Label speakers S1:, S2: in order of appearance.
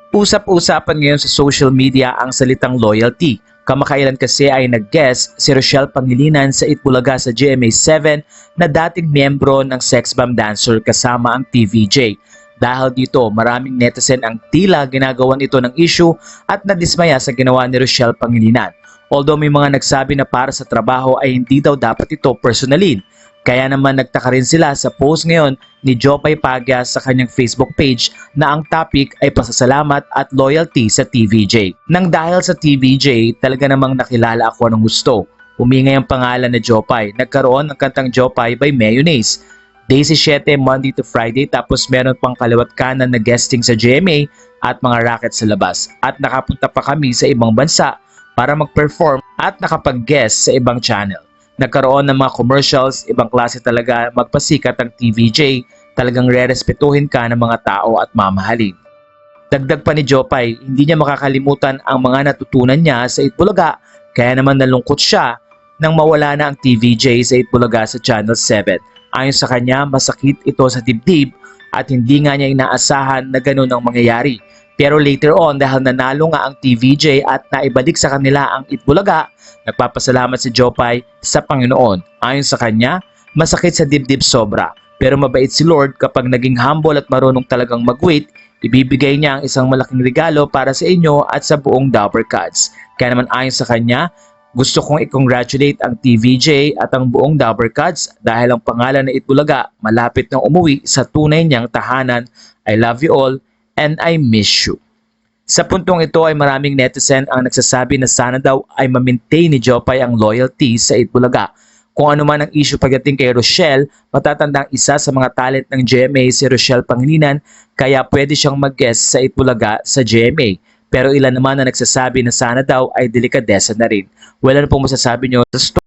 S1: Usap-usapan ngayon sa social media ang salitang loyalty. Kamakailan kasi ay nag-guest si Rochelle Pangilinan sa Itbulaga sa GMA7 na dating miyembro ng sex bomb dancer kasama ang TVJ. Dahil dito, maraming netizen ang tila ginagawan ito ng issue at nadismaya sa ginawa ni Rochelle Pangilinan. Although may mga nagsabi na para sa trabaho ay hindi daw dapat ito personalin. Kaya naman nagtaka rin sila sa post ngayon ni Jopay Pagya sa kanyang Facebook page na ang topic ay pasasalamat at loyalty sa TVJ. Nang dahil sa TVJ, talaga namang nakilala ako ng gusto. Umingay ang pangalan na Jopay. Nagkaroon ng kantang Jopay by Mayonnaise. Day 17, Monday to Friday, tapos meron pang kaliwat kanan na guesting sa GMA at mga racket sa labas. At nakapunta pa kami sa ibang bansa para mag-perform at nakapag-guest sa ibang channel. Nagkaroon ng mga commercials, ibang klase talaga magpasikat ang TVJ, talagang re-respetuhin ka ng mga tao at mamahalin. Dagdag pa ni Jopay, hindi niya makakalimutan ang mga natutunan niya sa Itbulaga, kaya naman nalungkot siya nang mawala na ang TVJ sa Itbulaga sa Channel 7. Ayon sa kanya, masakit ito sa dibdib at hindi nga niya inaasahan na ganun ang mangyayari. Pero later on, dahil nanalo nga ang TVJ at naibalik sa kanila ang Itbulaga, nagpapasalamat si Jopay sa Panginoon. Ayon sa kanya, masakit sa dibdib sobra. Pero mabait si Lord kapag naging humble at marunong talagang mag-wait, ibibigay niya ang isang malaking regalo para sa inyo at sa buong Dabber Cats. Kaya naman ayon sa kanya, gusto kong i-congratulate ang TVJ at ang buong Dabber Cats dahil ang pangalan na Itbulaga malapit nang umuwi sa tunay niyang tahanan. I love you all and I miss you. Sa puntong ito ay maraming netizen ang nagsasabi na sana daw ay ma-maintain ni Jopay ang loyalty sa Itbulaga. Kung ano man ang issue pagdating kay Rochelle, matatandang isa sa mga talent ng GMA si Rochelle Pangilinan kaya pwede siyang mag-guest sa Itbulaga sa GMA. Pero ilan naman na nagsasabi na sana daw ay delikadesa na rin. Wala na pong masasabi nyo sa story.